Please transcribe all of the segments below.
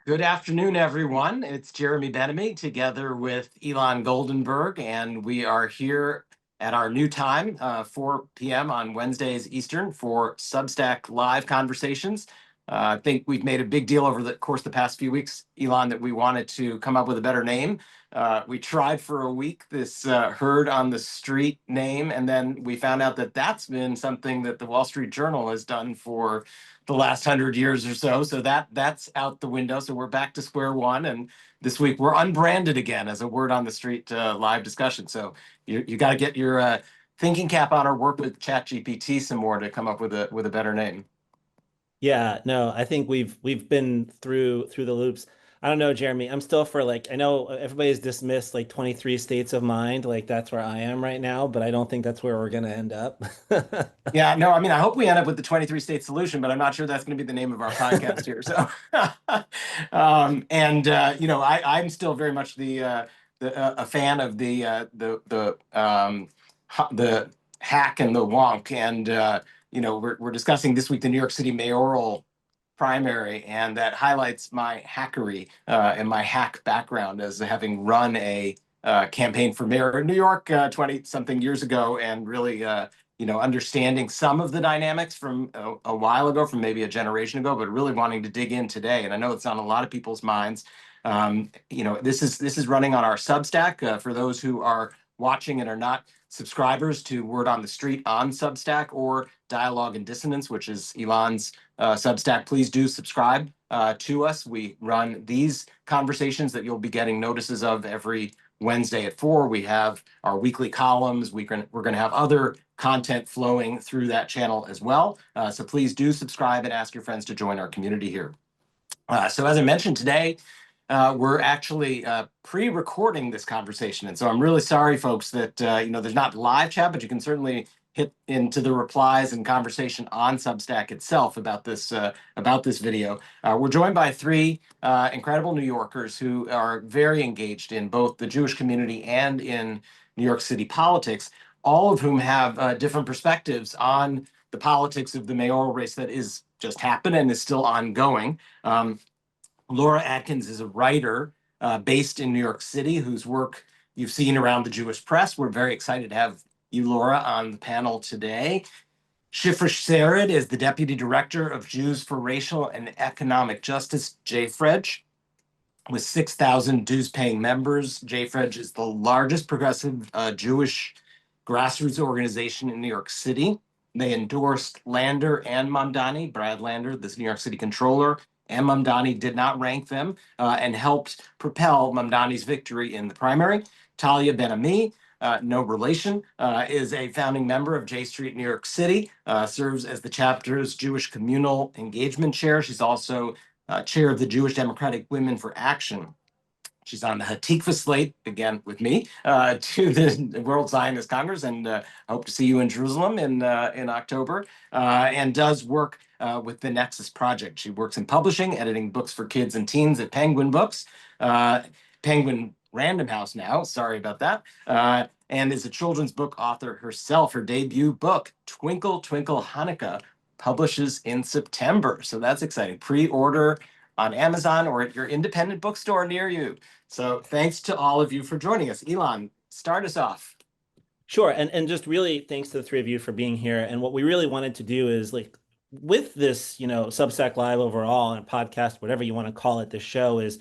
Good afternoon, everyone. It's Jeremy Benamy together with Ilan Goldenberg, and we are here at our new time, 4 p.m. on Wednesdays Eastern for Substack Live Conversations. I think we've made a big deal over the course of the past few weeks, Ilan, that we wanted to come up with a better name. We tried for a week this Heard on the Street name, and then we found out that that's been something that the Wall Street Journal has done for the last 100 years or so. So that's out the window. So we're back to square one. And this week we're unbranded again as a word on the street live discussion. So you got to get your thinking cap on or work with ChatGPT some more to come up with a better name. Yeah, no, I think we've been through the loops. I don't know, Jeremy. I'm still for like I know everybody's dismissed like 23 states of mind, like that's where I am right now, but I don't think that's where we're gonna end up. Yeah, no, I mean, I hope we end up with the 23 state solution, but I'm not sure that's going to be the name of our podcast here. So, I'm still very much a fan of the hack and the wonk. And, we're discussing this week the New York City mayoral primary, and that highlights my hackery and my hack background as having run a campaign for mayor in New York 20 something years ago and really understanding some of the dynamics from a while ago, from maybe a generation ago, but really wanting to dig in today. And I know it's on a lot of people's minds. This is running on our Substack. For those who are watching and are not subscribers to Word on the Street on Substack or Dialogue and Dissonance, which is Ilan's Substack, please do subscribe to us. We run these conversations that you'll be getting notices of every Wednesday at 4. We have our weekly columns. We're going to have other content flowing through that channel as well. So please do subscribe and ask your friends to join our community here. So as I mentioned today, we're actually pre-recording this conversation. And so I'm really sorry, folks, that there's not live chat, but you can certainly hit into the replies and conversation on Substack itself about this video. We're joined by three incredible New Yorkers who are very engaged in both the Jewish community and in New York City politics, all of whom have different perspectives on the politics of the mayoral race that is just happened and is still ongoing. Laura Adkins is a writer based in New York City whose work you've seen around the Jewish press. We're very excited to have you, Laura, on the panel today. Shifra is the Deputy Director of Jews for Racial and Economic Justice, JFREJ. With 6,000 dues-paying members, JFREJ is the largest progressive Jewish grassroots organization in New York City. They endorsed Lander and Mamdani. Brad Lander, this New York City controller, and Mamdani did not rank them and helped propel Mamdani's victory in the primary. Talia Benamy, no relation, is a founding member of J Street, New York City, serves as the chapter's Jewish Communal Engagement Chair. She's also chair of the Jewish Democratic Women for Action. She's on the Hatikva slate, again with me, to the World Zionist Congress, and I hope to see you in Jerusalem in October, and does work with the Nexus Project. She works in publishing, editing books for kids and teens at Penguin Books, Penguin Random House now, sorry about that, and is a children's book author herself. Her debut book, Twinkle Twinkle Hanukkah, publishes in September. So that's exciting. Pre-order on Amazon or at your independent bookstore near you. So thanks to all of you for joining us. Ilan, start us off. Sure, and just really thanks to the three of you for being here. And what we really wanted to do is like with this, Substack Live overall and podcast, whatever you want to call it, this show is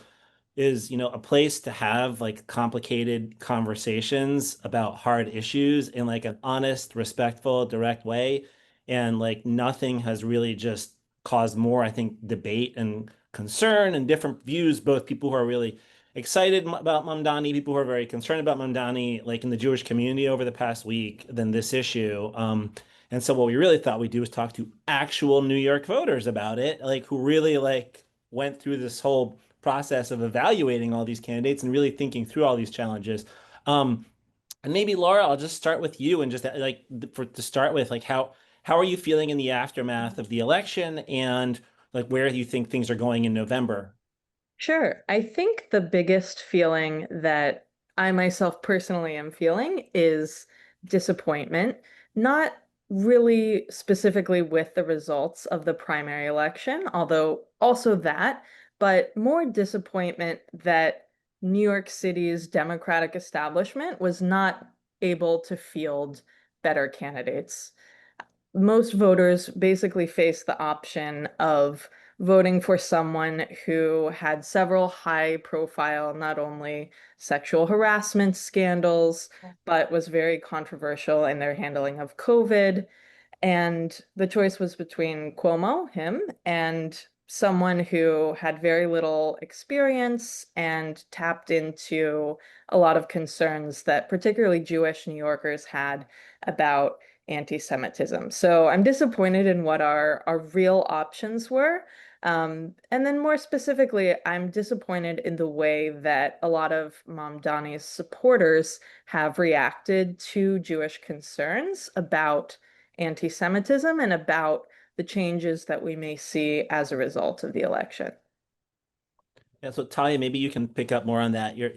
a place to have like complicated conversations about hard issues in like an honest, respectful, direct way. And like nothing has really just caused more, I think, debate and concern and different views, both people who are really excited about Mamdani, people who are very concerned about Mamdani, like in the Jewish community over the past week, than this issue. And so what we really thought we'd do is talk to actual New York voters about it, like who really like went through this whole process of evaluating all these candidates and really thinking through all these challenges. Um, and maybe Laura, I'll just start with you and just like to start with, like how are you feeling in the aftermath of the election and like where do you think things are going in November? Sure. I think the biggest feeling that I myself personally am feeling is disappointment, not really specifically with the results of the primary election, although also that, but more disappointment that New York City's Democratic establishment was not able to field better candidates. Most voters basically face the option of voting for someone who had several high profile, not only sexual harassment scandals, but was very controversial in their handling of COVID. And the choice was between Cuomo, him, and someone who had very little experience and tapped into a lot of concerns that particularly Jewish New Yorkers had about anti-Semitism. So I'm disappointed in what our real options were. And then more specifically, I'm disappointed in the way that a lot of Mamdani's supporters have reacted to Jewish concerns about anti-Semitism and about the changes that we may see as a result of the election. Yeah, so Talia, maybe you can pick up more on that. You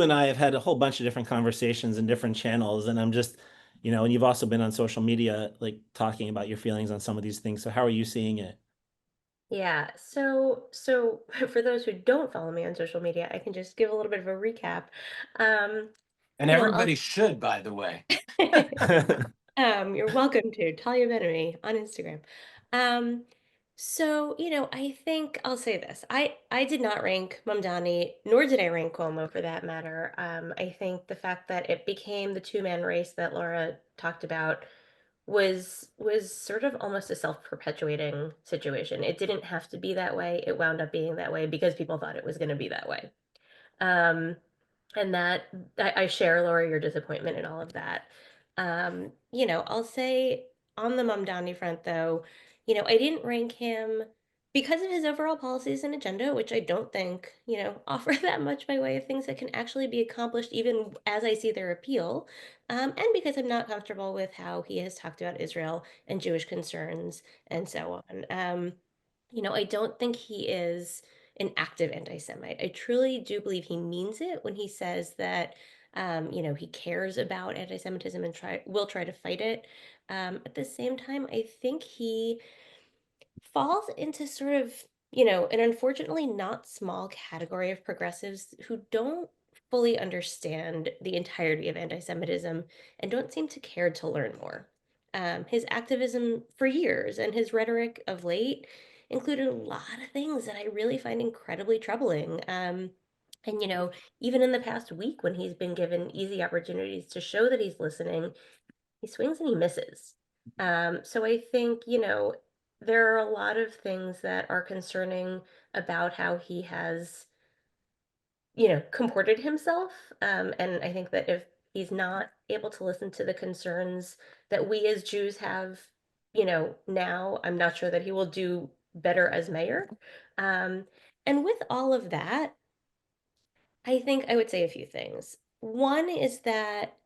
and I have had a whole bunch of different conversations in different channels, and I'm just, and you've also been on social media, like talking about your feelings on some of these things. So how are you seeing it? Yeah, so for those who don't follow me on social media, I can just give a little bit of a recap. Um, And you know, I'll everybody should, by the way. You're welcome to Talia Benamy on Instagram. Um, so, I think I'll say this. I did not rank Mamdani, nor did I rank Cuomo for that matter. I think the fact that it became the two-man race that Laura talked about was sort of almost a self-perpetuating situation. It didn't have to be that way. It wound up being that way because people thought it was going to be that way. Um, and that I share, Laura, your disappointment in all of that. I'll say on the Mamdani front, though, I didn't rank him because of his overall policies and agenda, which I don't think, offer that much by way of things that can actually be accomplished, even as I see their appeal. And because I'm not comfortable with how he has talked about Israel and Jewish concerns and so on. I don't think he is an active anti-Semite. I truly do believe he means it when he says that, he cares about anti-Semitism and will try to fight it. At the same time, I think he falls into sort of, an unfortunately not small category of progressives who don't fully understand the entirety of anti-Semitism and don't seem to care to learn more. His activism for years and his rhetoric of late included a lot of things that I really find incredibly troubling. And even in the past week, when he's been given easy opportunities to show that he's listening, he swings and he misses. So I think, there are a lot of things that are concerning about how he has, comported himself. And I think that if he's not able to listen to the concerns that we as Jews have, now, I'm not sure that he will do better as mayor. Um, and with all of that, I think I would say a few things. One is that,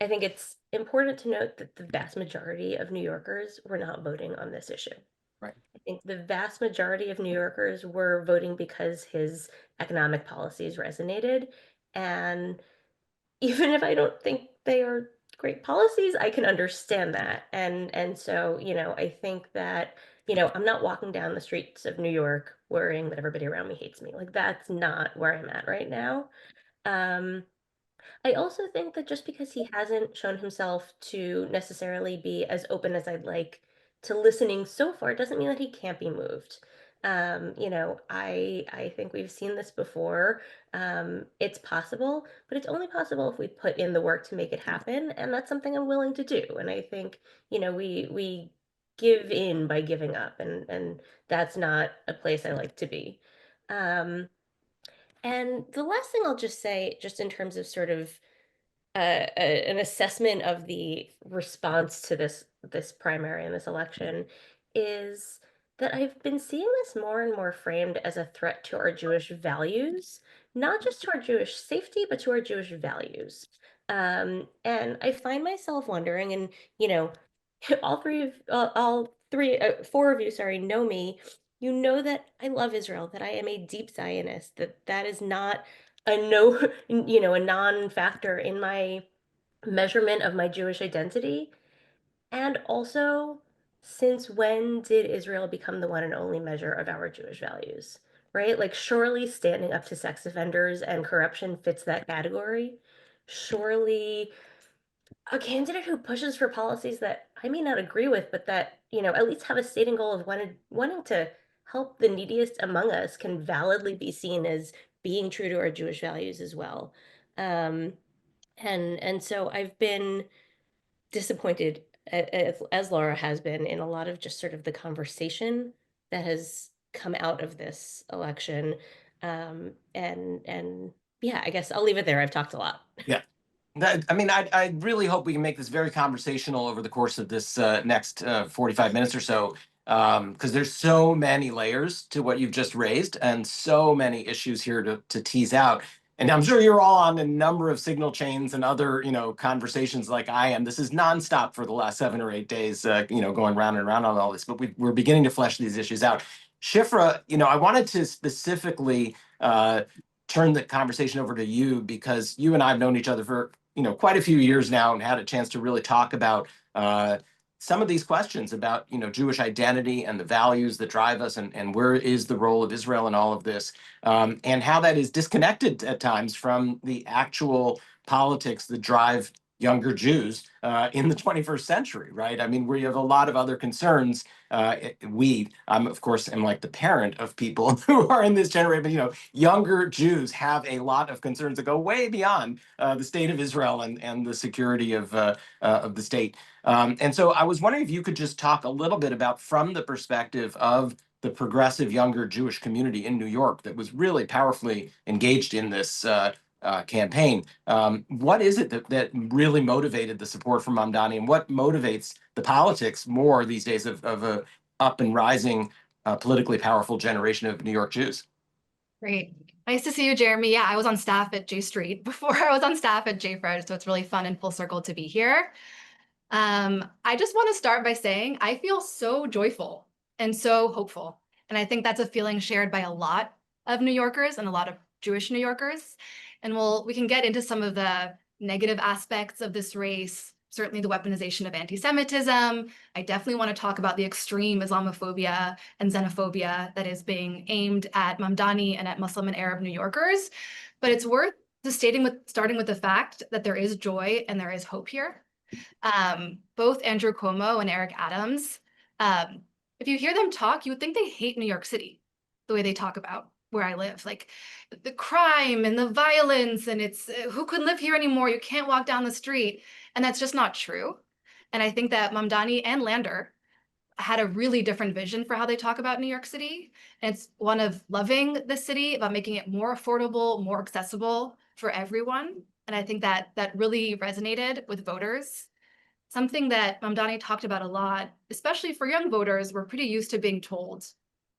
I think it's important to note that the vast majority of New Yorkers were not voting on this issue. Right. I think the vast majority of New Yorkers were voting because his economic policies resonated. And even if I don't think they are great policies, I can understand that. And so, I think that, I'm not walking down the streets of New York worrying that everybody around me hates me. Like that's not where I'm at right now. Um, I also think that just because he hasn't shown himself to necessarily be as open as I'd like to listening so far doesn't mean that he can't be moved. I think we've seen this before. It's possible, but it's only possible if we put in the work to make it happen, and that's something I'm willing to do. And I think, we give in by giving up, and that's not a place I like to be. Um, and the last thing I'll just say, just in terms of sort of an assessment of the response to this primary and this election is that I've been seeing this more and more framed as a threat to our Jewish values, not just to our Jewish safety, but to our Jewish values. And I find myself wondering, and four of you, sorry, know me. You know that I love Israel, that I am a deep Zionist, that is not a no, a non-factor in my measurement of my Jewish identity. And also since when did Israel become the one and only measure of our Jewish values? Right? Like, surely standing up to sex offenders and corruption fits that category. Surely a candidate who pushes for policies that I may not agree with, but that, at least have a stated goal of wanting to help the neediest among us can validly be seen as being true to our Jewish values as well. Um, and so I've been disappointed, as Laura has been, in a lot of just sort of the conversation that has come out of this election. And yeah, I guess I'll leave it there. I've talked a lot. Yeah. I really hope we can make this very conversational over the course of this next 45 minutes or so, because there's so many layers to what you've just raised and so many issues here to tease out. And I'm sure you're all on a number of signal chains and other, conversations like I am. This is nonstop for the last 7 or 8 days, going round and round on all this, but we're beginning to flesh these issues out. Shifra, I wanted to specifically turn the conversation over to you because you and I have known each other for quite a few years now and had a chance to really talk about some of these questions about Jewish identity and the values that drive us, and where is the role of Israel in all of this, and how that is disconnected at times from the actual politics that drive younger Jews in the 21st century, right? I mean, we have a lot of other concerns. I'm of course am like the parent of people who are in this generation, but younger Jews have a lot of concerns that go way beyond the state of Israel and the security of the state. And so I was wondering if you could just talk a little bit about, from the perspective of the progressive younger Jewish community in New York that was really powerfully engaged in this campaign. What is it that really motivated the support for Mamdani, and what motivates the politics more these days of a up and rising, politically powerful generation of New York Jews? Great. Nice to see you, Jeremy. Yeah, I was on staff at J Street before I was on staff at JFred, so it's really fun and full circle to be here. I just want to start by saying I feel so joyful and so hopeful. And I think that's a feeling shared by a lot of New Yorkers and a lot of Jewish New Yorkers. And we can get into some of the negative aspects of this race, certainly the weaponization of anti-Semitism. I definitely want to talk about the extreme Islamophobia and xenophobia that is being aimed at Mamdani and at Muslim and Arab New Yorkers. But it's worth starting with the fact that there is joy and there is hope here. Both Andrew Cuomo and Eric Adams, if you hear them talk, you would think they hate New York City, the way they talk about where I live, like the crime and the violence, and it's who could live here anymore? You can't walk down the street. And that's just not true. And I think that Mamdani and Lander had a really different vision for how they talk about New York City. And it's one of loving the city, about making it more affordable, more accessible for everyone. And I think that really resonated with voters. Something that Mamdani talked about a lot, especially for young voters, we're pretty used to being told,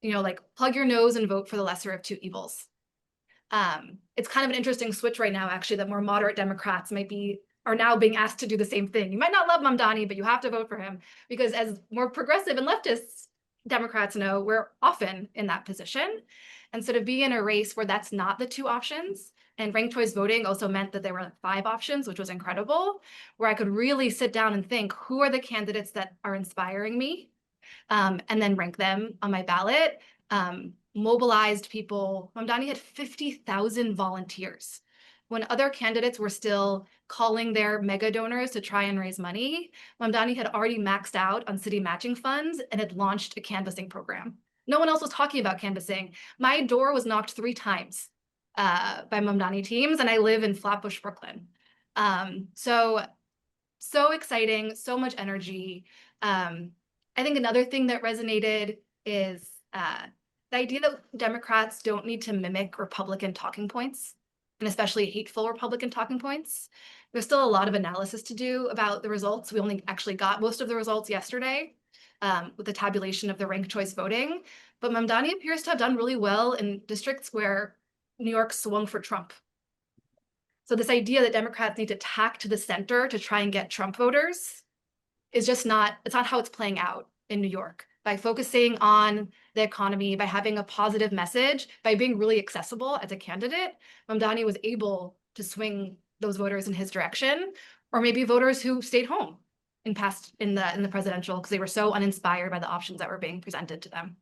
like plug your nose and vote for the lesser of two evils. It's kind of an interesting switch right now, actually, that more moderate Democrats are now being asked to do the same thing. You might not love Mamdani, but you have to vote for him, because as more progressive and leftist Democrats know, we're often in that position. And so to be in a race where that's not the two options, and ranked choice voting also meant that there were 5 options, which was incredible, where I could really sit down and think, who are the candidates that are inspiring me? And then rank them on my ballot. Mobilized people. Mamdani had 50,000 volunteers. When other candidates were still calling their mega donors to try and raise money, Mamdani had already maxed out on city matching funds and had launched a canvassing program. No one else was talking about canvassing. My door was knocked 3 times by Mamdani teams, and I live in Flatbush, Brooklyn. So exciting, so much energy. I think another thing that resonated is the idea that Democrats don't need to mimic Republican talking points, and especially hateful Republican talking points. There's still a lot of analysis to do about the results. We only actually got most of the results yesterday with the tabulation of the ranked choice voting. But Mamdani appears to have done really well in districts where New York swung for Trump. So this idea that Democrats need to tack to the center to try and get Trump voters is just it's not how it's playing out in New York. By focusing on the economy, by having a positive message, by being really accessible as a candidate, Mamdani was able to swing those voters in his direction, or maybe voters who stayed home in the presidential, because they were so uninspired by the options that were being presented to them.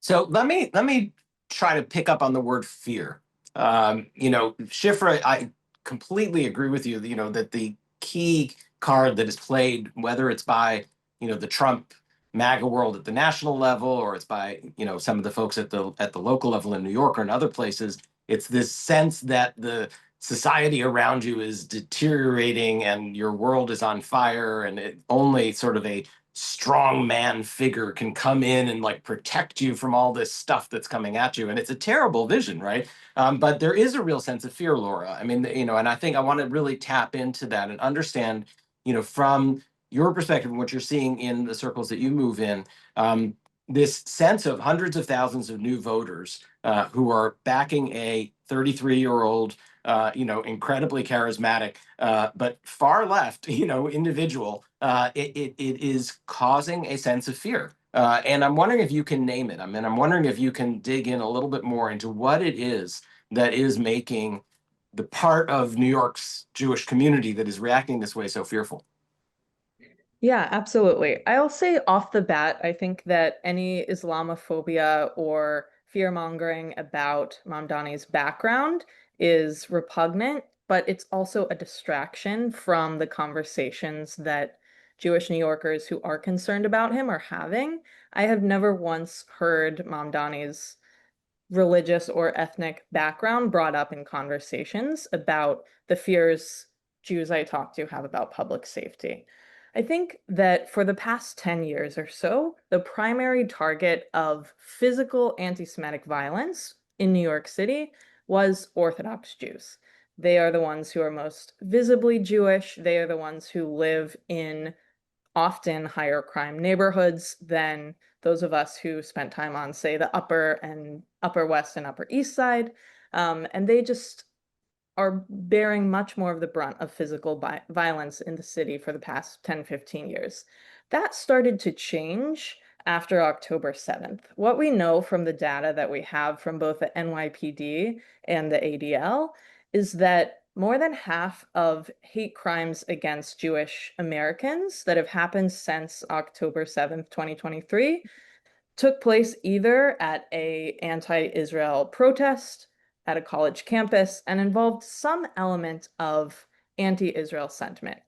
So let me try to pick up on the word fear. Shifra, I completely agree with you, that the key card that is played, whether it's by, the Trump MAGA world at the national level, or it's by, some of the folks at the local level in New York or in other places, it's this sense that the society around you is deteriorating and your world is on fire, and it only sort of a strong man figure can come in and like protect you from all this stuff that's coming at you. And it's a terrible vision, right? But there is a real sense of fear, Laura. I mean, and I think I want to really tap into that and understand, from your perspective and what you're seeing in the circles that you move in, this sense of hundreds of thousands of new voters who are backing a 33-year-old incredibly charismatic, but far left, individual, it is causing a sense of fear. And I'm wondering if you can name it. I mean, I'm wondering if you can dig in a little bit more into what it is that is making the part of New York's Jewish community that is reacting this way so fearful. Yeah, absolutely. I'll say off the bat, I think that any Islamophobia or fear-mongering about Mamdani's background is repugnant, but it's also a distraction from the conversations that Jewish New Yorkers who are concerned about him are having. I have never once heard Mamdani's religious or ethnic background brought up in conversations about the fears Jews I talk to have about public safety. I think that for the past 10 years or so, the primary target of physical anti-Semitic violence in New York City was Orthodox Jews. They are the ones who are most visibly Jewish. They are the ones who live in often higher crime neighborhoods than those of us who spent time on, say, the Upper West and Upper East Side. And they just are bearing much more of the brunt of physical violence in the city for the past 10, 15 years. That started to change after October 7th. What we know from the data that we have from both the NYPD and the ADL is that more than half of hate crimes against Jewish Americans that have happened since October 7th, 2023, took place either at an anti-Israel protest, at a college campus, and involved some element of anti-Israel sentiment.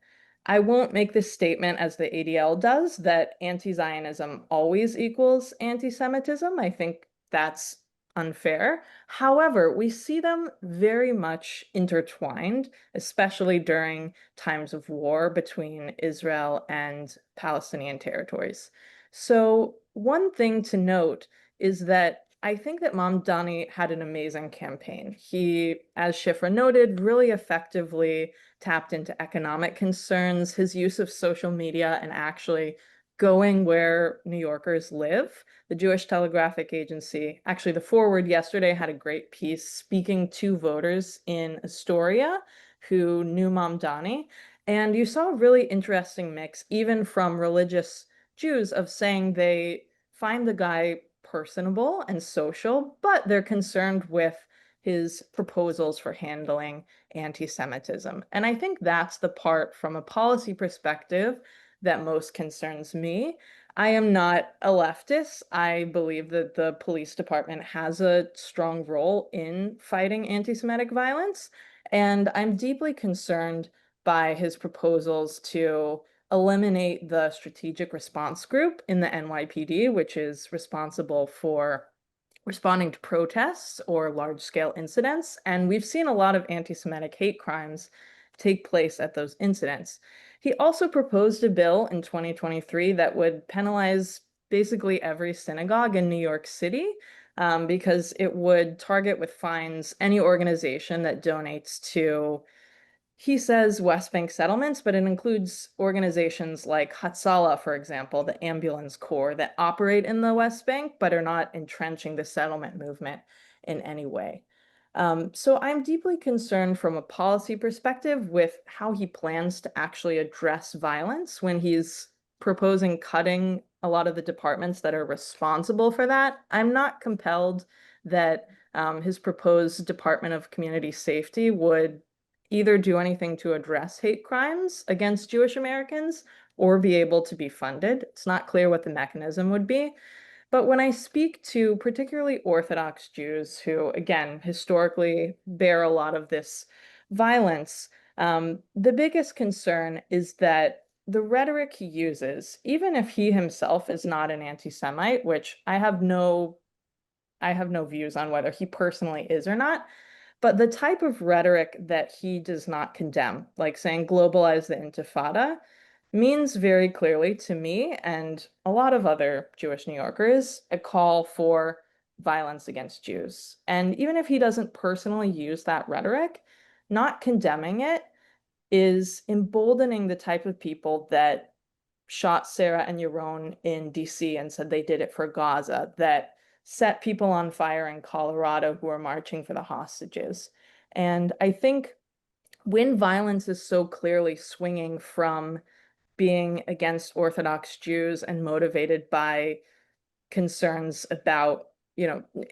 I won't make this statement as the ADL does, that anti-Zionism always equals anti-Semitism. I think that's unfair. However, we see them very much intertwined, especially during times of war between Israel and Palestinian territories. So one thing to note is that I think that Mamdani had an amazing campaign. He, as Shifra noted, really effectively tapped into economic concerns, his use of social media and actually going where New Yorkers live. The Jewish Telegraphic Agency, actually the Forward yesterday had a great piece speaking to voters in Astoria who knew Mamdani. And you saw a really interesting mix, even from religious Jews, of saying they find the guy personable and social, but they're concerned with his proposals for handling anti-Semitism. And I think that's the part from a policy perspective that most concerns me. I am not a leftist. I believe that the police department has a strong role in fighting anti-Semitic violence, and I'm deeply concerned by his proposals to eliminate the strategic response group in the NYPD, which is responsible for responding to protests or large-scale incidents. And we've seen a lot of anti-Semitic hate crimes take place at those incidents. He also proposed a bill in 2023 that would penalize basically every synagogue in New York City, because it would target with fines any organization that donates to, he says, West Bank settlements, but it includes organizations like Hatzalah, for example, the ambulance corps that operate in the West Bank, but are not entrenching the settlement movement in any way. So I'm deeply concerned from a policy perspective with how he plans to actually address violence when he's proposing cutting a lot of the departments that are responsible for that. I'm not compelled that his proposed Department of Community Safety would either do anything to address hate crimes against Jewish Americans or be able to be funded. It's not clear what the mechanism would be. But when I speak to particularly Orthodox Jews who, again, historically bear a lot of this violence, the biggest concern is that the rhetoric he uses, even if he himself is not an anti-Semite, which I have no views on whether he personally is or not, but the type of rhetoric that he does not condemn, like saying globalize the Intifada, means very clearly to me and a lot of other Jewish New Yorkers a call for violence against Jews. And even if he doesn't personally use that rhetoric, not condemning it is emboldening the type of people that shot Sarah and Yaron in DC and said they did it for Gaza, that set people on fire in Colorado who are marching for the hostages. And I think when violence is so clearly swinging from being against Orthodox Jews and motivated by concerns about,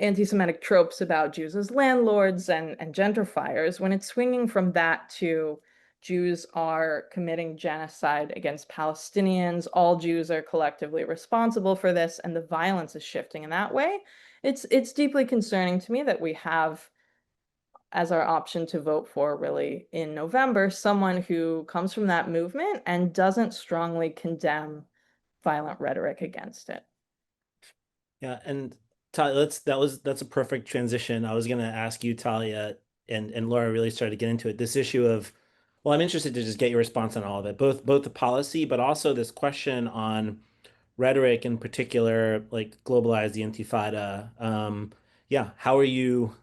anti-Semitic tropes about Jews as landlords and gentrifiers, when it's swinging from that to Jews are committing genocide against Palestinians, all Jews are collectively responsible for this, and the violence is shifting in that way, it's deeply concerning to me that we have as our option to vote for really in November, someone who comes from that movement and doesn't strongly condemn violent rhetoric against it. Yeah, and Talia, that's a perfect transition. I was going to ask you, Talia, and Laura really started to get into it. This issue of, well, I'm interested to just get your response on all of it, both the policy, but also this question on rhetoric in particular, like globalize the Intifada. Yeah, how are you?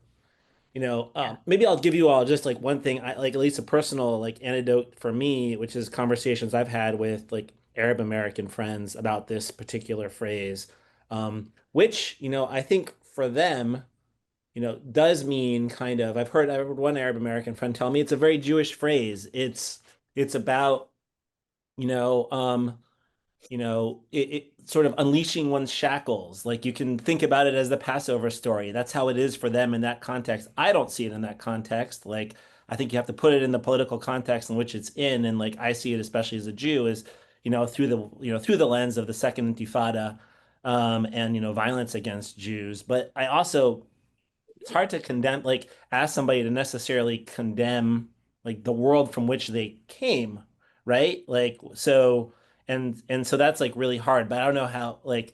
Maybe I'll give you all just like one thing, I like at least a personal like anecdote for me, which is conversations I've had with like Arab American friends about this particular phrase, which, I think for them, does mean kind of, I heard one Arab American friend tell me it's a very Jewish phrase. It's about, you know, um, it sort of unleashing one's shackles. Like you can think about it as the Passover story. That's how it is for them in that context. I don't see it in that context. Like I think you have to put it in the political context in which it's in. And like I see it, especially as a Jew, is through the lens of the Second Intifada, and violence against Jews. But I also it's hard to condemn, like ask somebody to necessarily condemn like the world from which they came, right? Like so, and so that's like really hard. But I don't know how, like,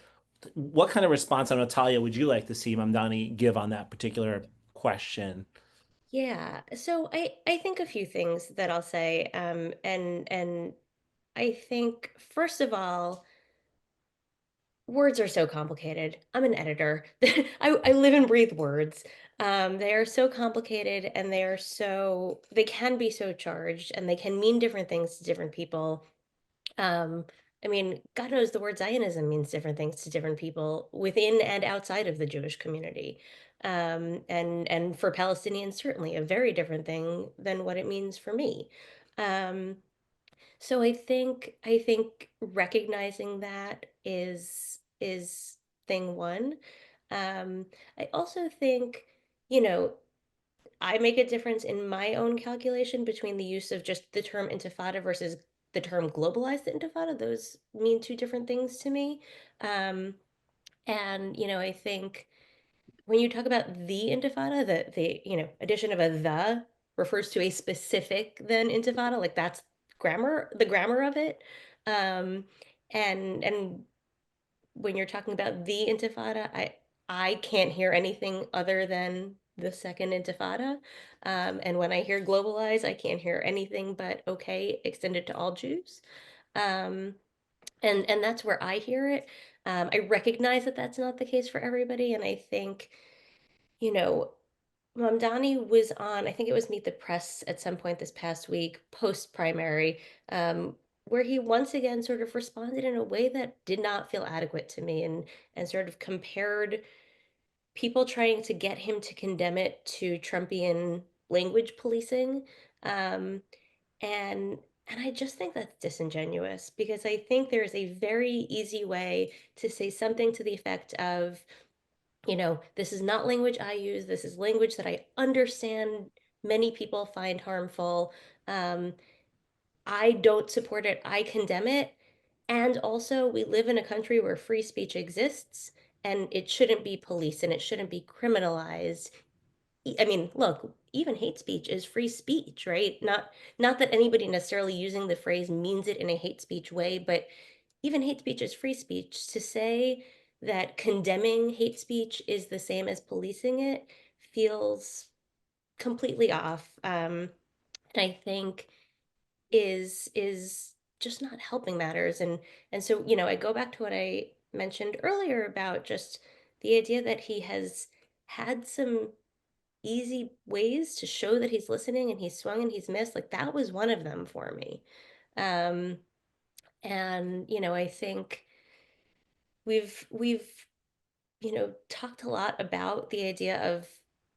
what kind of response on Natalia would you like to see Mamdani give on that particular question? Yeah, so I think a few things that I'll say, and I think first of all, words are so complicated. I'm an editor. I live and breathe words. They are so complicated and they can be so charged and they can mean different things to different people. Um, I mean, God knows the word Zionism means different things to different people within and outside of the Jewish community. And for Palestinians, certainly a very different thing than what it means for me. Um, so I think recognizing that is thing one. I also think, you know, I make a difference in my own calculation between the use of just the term intifada versus the term globalized intifada. Those mean two different things to me. Um, and I think when you talk about the intifada, the addition of a the refers to a specific then intifada, like that's the grammar of it. Um, and when you're talking about the intifada, I can't hear anything other than the second intifada. And when I hear globalize, I can't hear anything but okay, extended to all Jews. Um, and that's where I hear it. I recognize that that's not the case for everybody, and I think, you know, Mamdani was on, I think it was Meet the Press at some point this past week, post primary, where he once again sort of responded in a way that did not feel adequate to me and sort of compared people trying to get him to condemn it to Trumpian language policing. Um, and and I just think that's disingenuous because I think there's a very easy way to say something to the effect of, this is not language I use. This is language that I understand many people find harmful. I don't support it. I condemn it. And also, we live in a country where free speech exists, and it shouldn't be policed and it shouldn't be criminalized. I mean, look, even hate speech is free speech, right? Not that anybody necessarily using the phrase means it in a hate speech way, but even hate speech is free speech. To say that condemning hate speech is the same as policing it feels completely off. And I think is just not helping matters. And so, I go back to what I mentioned earlier about just the idea that he has had some easy ways to show that he's listening, and he's swung and he's missed. Like, that was one of them for me. um and I think we've talked a lot about the idea of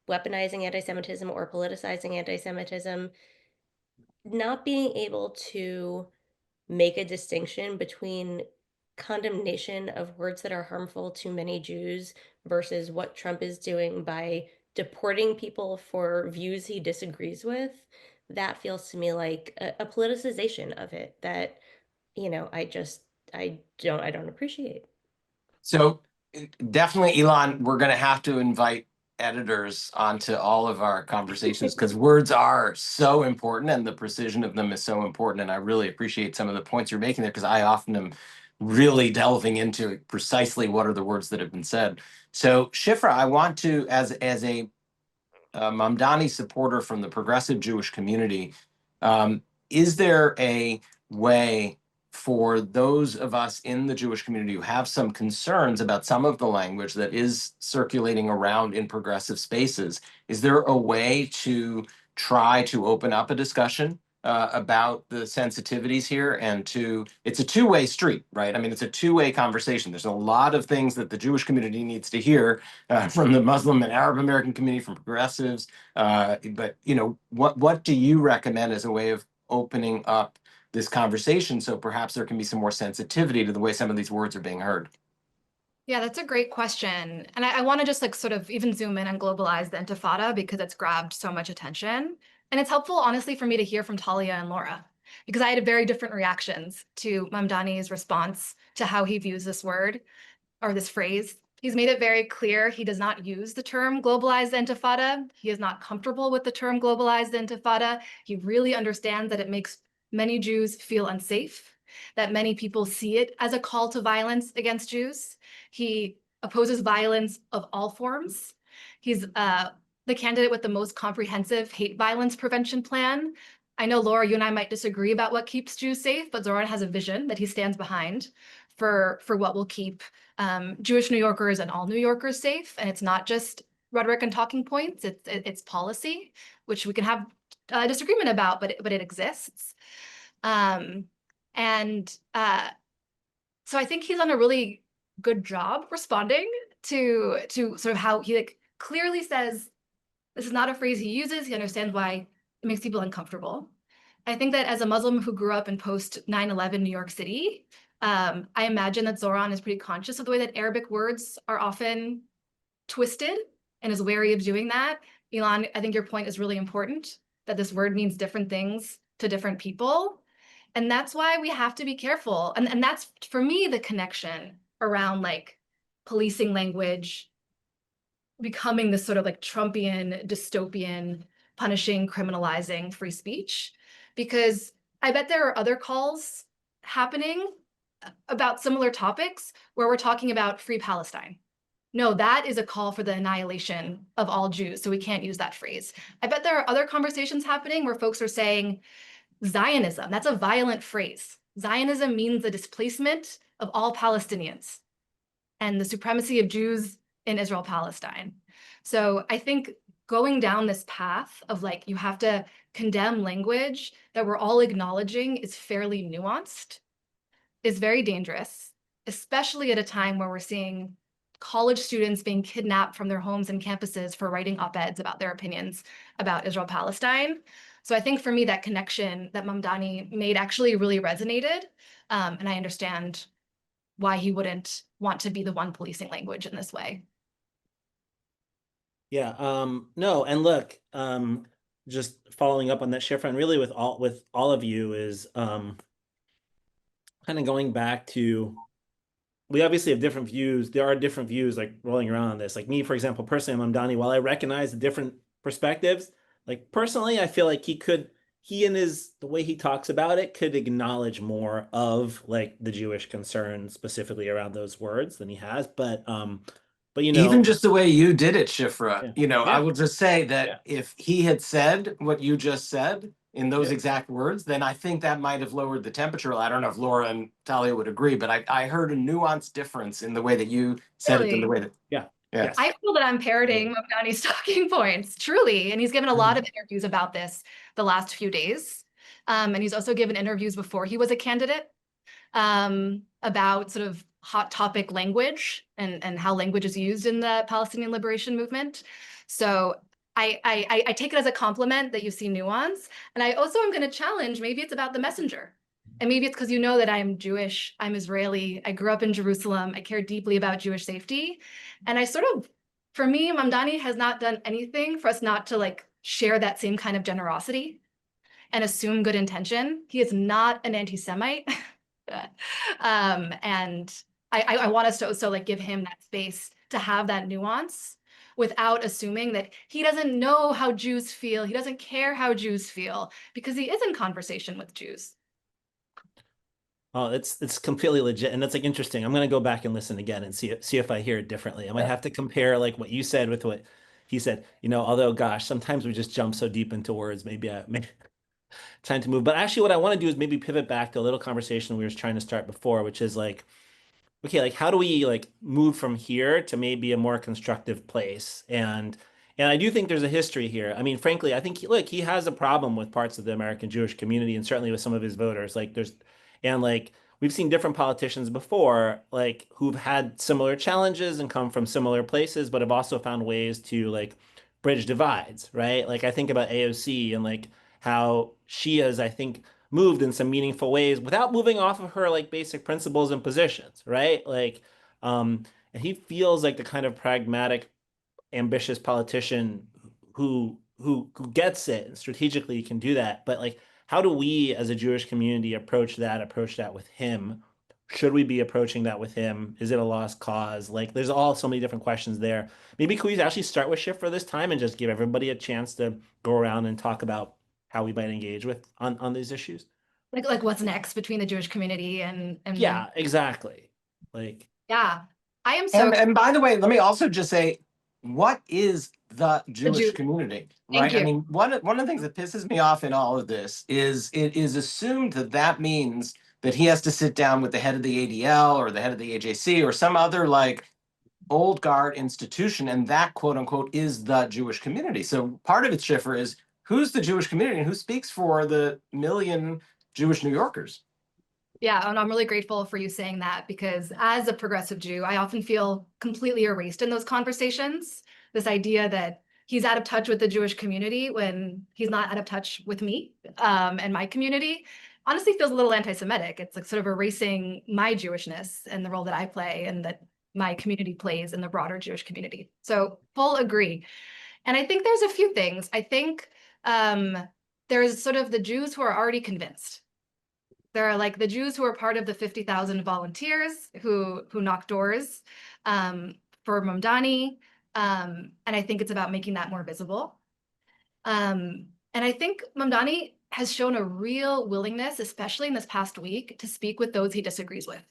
weaponizing anti-Semitism or politicizing anti-Semitism, not being able to make a distinction between condemnation of words that are harmful to many Jews versus what Trump is doing by deporting people for views he disagrees with. That feels to me like a politicization of it that, I don't appreciate. So definitely, Elon, we're going to have to invite editors onto all of our conversations because words are so important and the precision of them is so important. And I really appreciate some of the points you're making there because I often am really delving into precisely what are the words that have been said. So Shifra, I want to, as a Mamdani supporter from the progressive Jewish community, is there a way for those of us in the Jewish community who have some concerns about some of the language that is circulating around in progressive spaces, is there a way to try to open up a discussion about the sensitivities here it's a two-way street, right? I mean, it's a two-way conversation. There's a lot of things that the Jewish community needs to hear from the Muslim and Arab American community, from progressives. But what do you recommend as a way of opening up this conversation so perhaps there can be some more sensitivity to the way some of these words are being heard? Yeah, that's a great question. And I want to just sort of even zoom in and globalize the Intifada because it's grabbed so much attention. And it's helpful, honestly, for me to hear from Talia and Laura, because I had very different reactions to Mamdani's response to how he views this word or this phrase. He's made it very clear he does not use the term globalized intifada. He is not comfortable with the term globalized intifada. He really understands that it makes many Jews feel unsafe, that many people see it as a call to violence against Jews. He opposes violence of all forms. He's the candidate with the most comprehensive hate violence prevention plan. I know, Laura, you and I might disagree about what keeps Jews safe, but Zoran has a vision that he stands behind for what will keep Jewish New Yorkers and all New Yorkers safe. And it's not just rhetoric and talking points, it's policy, which we can have a disagreement about, but it exists. So I think he's done a really good job responding to sort of how he clearly says this is not a phrase he uses. He understands why it makes people uncomfortable. I think that as a Muslim who grew up in post 9/11 New York City, I imagine that Zoran is pretty conscious of the way that Arabic words are often twisted and is wary of doing that. Ilan, I think your point is really important, that this word means different things to different people. And that's why we have to be careful. And that's, for me, the connection around policing language becoming this sort of Trumpian, dystopian, punishing, criminalizing free speech. Because I bet there are other calls happening about similar topics where we're talking about free Palestine. No, that is a call for the annihilation of all Jews, so we can't use that phrase. I bet there are other conversations happening where folks are saying Zionism, that's a violent phrase. Zionism means the displacement of all Palestinians and the supremacy of Jews in Israel-Palestine. So I think going down this path of you have to condemn language that we're all acknowledging is fairly nuanced is very dangerous, especially at a time where we're seeing college students being kidnapped from their homes and campuses for writing op-eds about their opinions about Israel-Palestine. So I think for me, that connection that Mamdani made actually really resonated. And I understand why he wouldn't want to be the one policing language in this way. Yeah, no, and look, just following up on that, Shifra, and really with all of you is kind of going back to, we obviously have different views. There are different views like rolling around on this. Like me, for example, personally, Mamdani, while I recognize the different perspectives, like personally, I feel like he and the way he talks about it could acknowledge more of like the Jewish concern specifically around those words than he has. But Even just the way you did it, Shifra, Yeah. I will just say that Yeah. if he had said what you just said in those Yeah. exact words, then I think that might have lowered the temperature. I don't know if Laura and Talia would agree, but I heard a nuanced difference in the way that you said it than the way that. Yeah. Yeah. Yes. I feel that I'm parroting Mamdani's talking points, truly. And he's given a lot of interviews about this the last few days. And he's also given interviews before he was a candidate about sort of hot topic language and how language is used in the Palestinian liberation movement. So I take it as a compliment that you see nuance. And I also am going to challenge, maybe it's about the messenger. And maybe it's because you know that I'm Jewish, I'm Israeli, I grew up in Jerusalem, I care deeply about Jewish safety. And I sort of, for me, Mamdani has not done anything for us not to like share that same kind of generosity and assume good intention. He is not an anti-Semite. And I want us to also like give him that space to have that nuance without assuming that he doesn't know how Jews feel. He doesn't care how Jews feel because he is in conversation with Jews. Oh, it's completely legit, and that's like interesting. I'm gonna go back and listen again and see if I hear it differently. I might have to compare like what you said with what he said. Although gosh, sometimes we just jump so deep into words. Maybe time to move. But actually, what I want to do is maybe pivot back to a little conversation we were trying to start before, which is like, okay, like how do we like move from here to maybe a more constructive place? And I do think there's a history here. I mean, frankly, I think look, he has a problem with parts of the American Jewish community and certainly with some of his voters. Like we've seen different politicians before, like who've had similar challenges and come from similar places, but have also found ways to like bridge divides, right? Like I think about AOC and like how she has, I think, moved in some meaningful ways without moving off of her like basic principles and positions, right? Um, and he feels like the kind of pragmatic, ambitious politician who gets it and strategically can do that. But like, how do we as a Jewish community approach that with him? Should we be approaching that with him? Is it a lost cause? Like, there's all so many different questions there. Maybe could we actually start with Shifra this time and just give everybody a chance to go around and talk about how we might engage with on these issues? Like what's next between the Jewish community and Yeah, exactly. Like, yeah. I am so And by the way, let me also just say, what is the Jewish Jew- community? Thank Right? I you. mean, one of the things that pisses me off in all of this is it is assumed that that means that he has to sit down with the head of the ADL or the head of the AJC or some other like old guard institution, and that quote unquote is the Jewish community. So part of its shifter is who's the Jewish community and who speaks for the million Jewish New Yorkers. Yeah, and I'm really grateful for you saying that because as a progressive Jew, I often feel completely erased in those conversations. This idea that he's out of touch with the Jewish community when he's not out of touch with me and my community honestly feels a little anti-Semitic. It's like sort of erasing my Jewishness and the role that I play and that my community plays in the broader Jewish community. So full agree. And I think there's a few things. I think there's sort of the Jews who are already convinced. There are like the Jews who are part of the 50,000 volunteers who knock doors for Mamdani. And I think it's about making that more visible. And I think Mamdani has shown a real willingness, especially in this past week, to speak with those he disagrees with.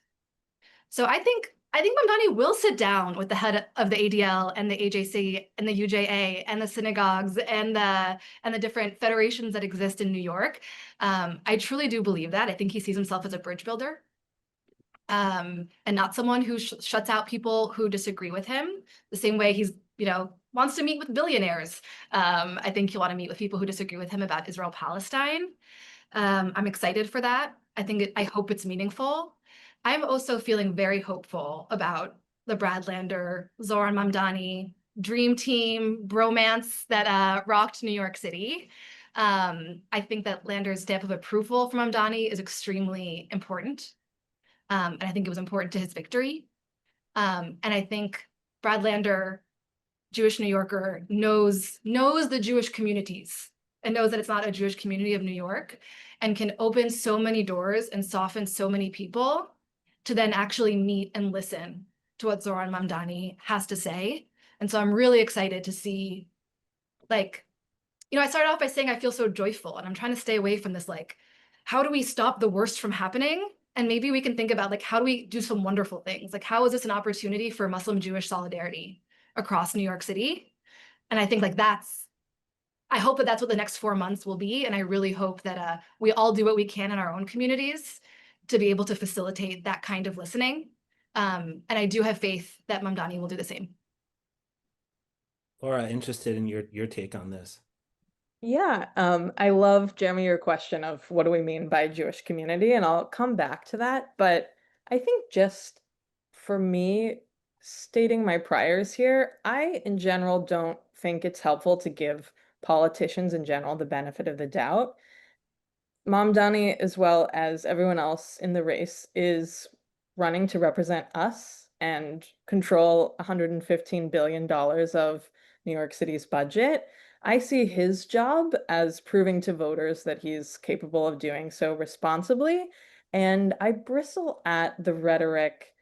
So I think Mamdani will sit down with the head of the ADL and the AJC and the UJA and the synagogues and the different federations that exist in New York. I truly do believe that. I think he sees himself as a bridge builder and not someone who shuts out people who disagree with him the same way he's, wants to meet with billionaires. I think he'll want to meet with people who disagree with him about Israel-Palestine. I'm excited for that. I hope it's meaningful. I'm also feeling very hopeful about the Brad Lander, Zoran Mamdani dream team bromance that rocked New York City. I think that Lander's stamp of approval from Mamdani is extremely important. And I think it was important to his victory. And I think Brad Lander, Jewish New Yorker, knows the Jewish communities and knows that it's not a Jewish community of New York, and can open so many doors and soften so many people to then actually meet and listen to what Zoran Mamdani has to say. And so I'm really excited to see, like, I started off by saying I feel so joyful, and I'm trying to stay away from this, like, how do we stop the worst from happening? And maybe we can think about, like, how do we do some wonderful things? Like, how is this an opportunity for Muslim-Jewish solidarity across New York City? And I think, like, I hope that that's what the next 4 months will be. And I really hope that we all do what we can in our own communities to be able to facilitate that kind of listening. And I do have faith that Mamdani will do the same. Laura, interested in your take on this. Yeah, I love, Jeremy, your question of what do we mean by Jewish community, and I'll come back to that. But I think just for me, stating my priors here, I in general don't think it's helpful to give politicians in general the benefit of the doubt. Mamdani, as well as everyone else in the race, is running to represent us and control $115 billion of New York City's budget. I see his job as proving to voters that he's capable of doing so responsibly. And I bristle at the rhetoric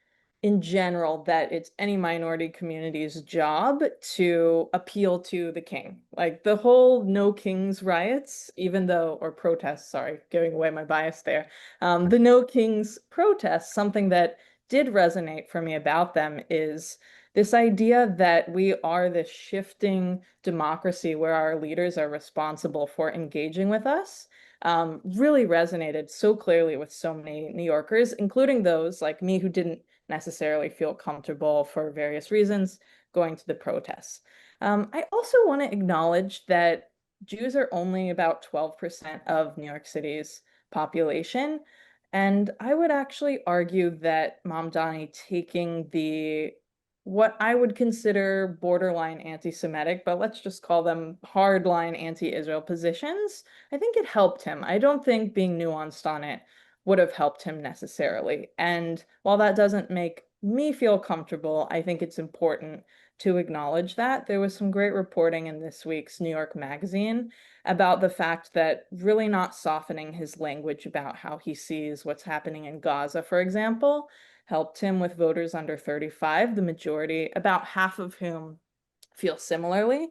in general that it's any minority community's job to appeal to the king. Like the whole No Kings riots, even though, or protests, sorry, giving away my bias there. The No Kings protests, something that did resonate for me about them is this idea that we are this shifting democracy where our leaders are responsible for engaging with us. Really resonated so clearly with so many New Yorkers, including those like me who didn't necessarily feel comfortable for various reasons going to the protests. I also want to acknowledge that Jews are only about 12% of New York City's population. And I would actually argue that Mamdani taking what I would consider borderline anti-Semitic, but let's just call them hardline anti-Israel positions, I think it helped him. I don't think being nuanced on it would have helped him necessarily. And while that doesn't make me feel comfortable, I think it's important to acknowledge that. There was some great reporting in this week's New York Magazine about the fact that really not softening his language about how he sees what's happening in Gaza, for example, helped him with voters under 35, the majority, about half of whom feel similarly.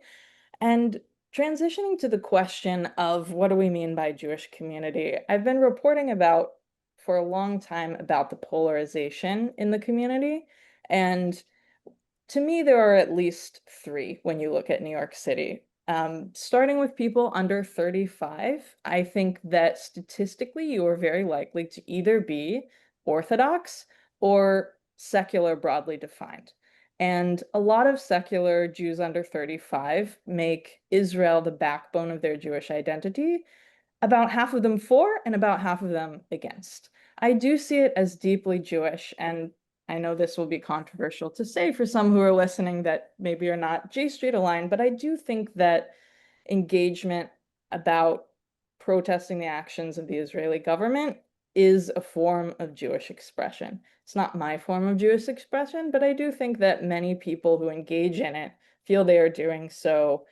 And transitioning to the question of what do we mean by Jewish community, I've been reporting about for a long time about the polarization in the community. And to me, there are at least three when you look at New York City. Starting with people under 35, I think that statistically you are very likely to either be Orthodox or secular broadly defined. And a lot of secular Jews under 35 make Israel the backbone of their Jewish identity, about half of them for and about half of them against. I do see it as deeply Jewish, and I know this will be controversial to say for some who are listening that maybe are not J Street aligned, but I do think that engagement about protesting the actions of the Israeli government is a form of Jewish expression. It's not my form of Jewish expression, but I do think that many people who engage in it feel they are doing so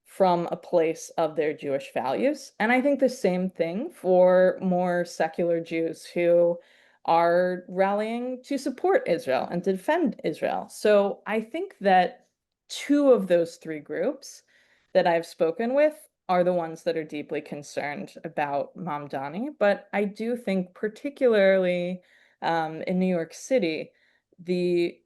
from a place of their Jewish values. And I think the same thing for more secular Jews who are rallying to support Israel and to defend Israel. So I think that two of those three groups that I've spoken with are the ones that are deeply concerned about Mamdani. But I do think particularly in New York City, the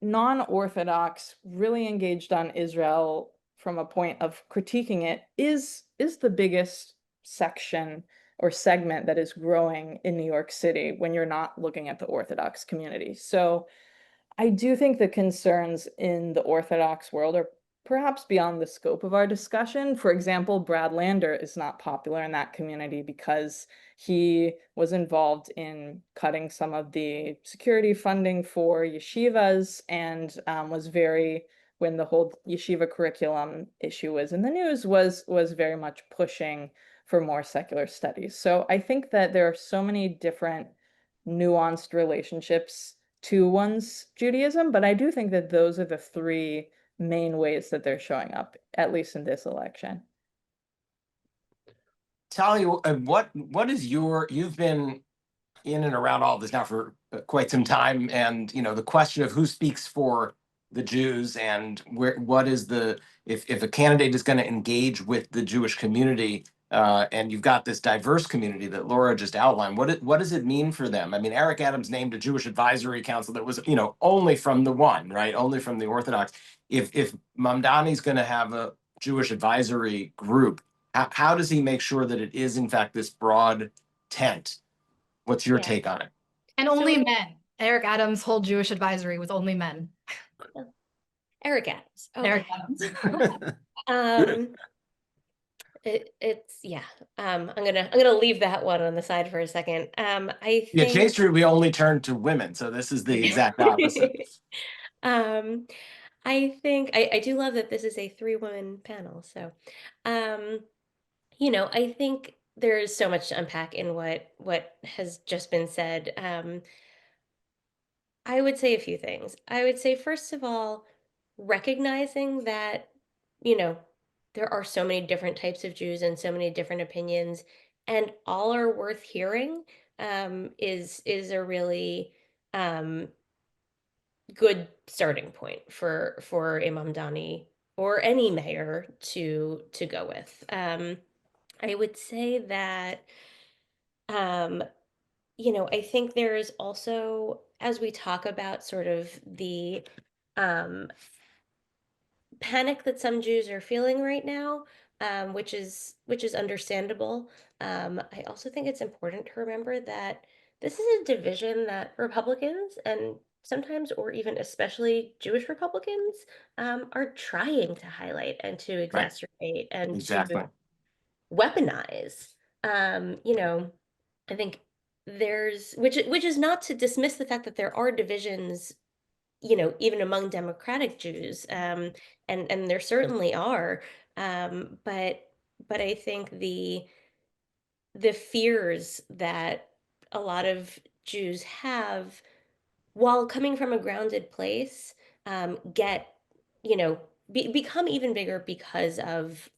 non-Orthodox, really engaged on Israel from a point of critiquing it is the biggest section or segment that is growing in New York City when you're not looking at the Orthodox community. So I do think the concerns in the Orthodox world are perhaps beyond the scope of our discussion. For example, Brad Lander is not popular in that community because he was involved in cutting some of the security funding for yeshivas and was very, when the whole yeshiva curriculum issue was in the news, was very much pushing for more secular studies. So I think that there are so many different nuanced relationships to one's Judaism, but I do think that those are the three main ways that they're showing up, at least in this election. Talia, what is you've been in and around all this now for quite some time, and the question of who speaks for the Jews and what is if a candidate is going to engage with the Jewish community, and you've got this diverse community that Laura just outlined, what does it mean for them? I mean, Eric Adams named a Jewish advisory council that was only from the one, right, only from the Orthodox. If Mamdani's going to have a Jewish advisory group, how does he make sure that it is in fact this broad tent? What's your Yeah. take on it? And only men. Eric Adams' whole Jewish advisory was only men. Eric Adams. Eric Okay. Adams. It's yeah. I'm gonna leave that one on the side for a second. I Yeah, think J Street, we only turn to women, so this is the exact opposite. I think I do love that this is a 3-woman panel. So, I think there is so much to unpack in what has just been said. I would say a few things. I would say, first of all, recognizing that, you know, there are so many different types of Jews and so many different opinions, and all are worth hearing, is a really good starting point for a Mamdani or any mayor to go with. I would say that I think there is also, as we talk about sort of the um, panic that some Jews are feeling right now, which is understandable. I also think it's important to remember that this is a division that Republicans and sometimes, or even especially Jewish Republicans, are trying to highlight and to Right. exacerbate and Exactly. to weaponize. I think there's which is not to dismiss the fact that there are divisions, even among Democratic Jews, and there certainly are, but I think the fears that a lot of Jews have, while coming from a grounded place, get become even bigger because of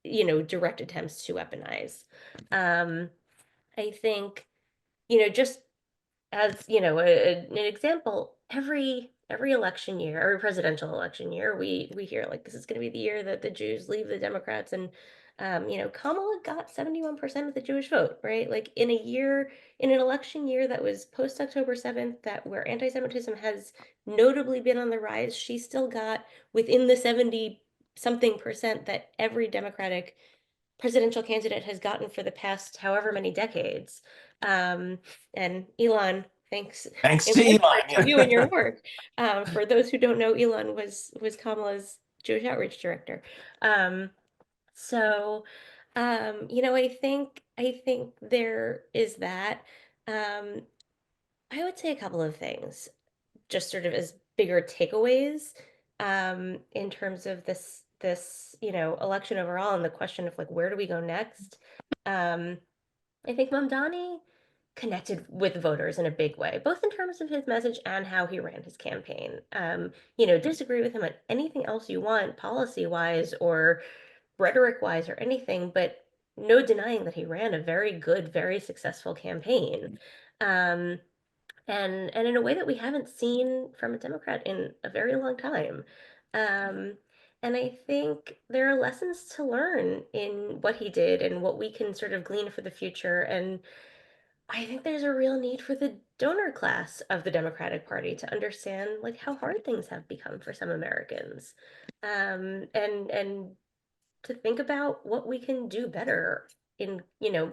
direct attempts to weaponize. I think just as an example, every election year, every presidential election year, we hear like this is going to be the year that the Jews leave the Democrats, and Kamala got 71% of the Jewish vote, right? Like in an election year that was post October 7th, that where anti-Semitism has notably been on the rise, she still got within the 70 something percent that every Democratic presidential candidate has gotten for the past however many decades. And Ilan, thanks Thanks in to large part to you and your Elon. work. For those who don't know, Ilan was Kamala's Jewish outreach director. So I think there is that. I would say a couple of things, just sort of as bigger takeaways, in terms of this election overall, and the question of like where do we go next. I think Mamdani connected with voters in a big way, both in terms of his message and how he ran his campaign. Disagree with him on anything else you want, policy wise or rhetoric wise or anything, but no denying that he ran a very good, very successful campaign. Um, and in a way that we haven't seen from a Democrat in a very long time. Um, and I think there are lessons to learn in what he did and what we can sort of glean for the future. And I think there's a real need for the donor class of the Democratic Party to understand like how hard things have become for some Americans. And to think about what we can do better in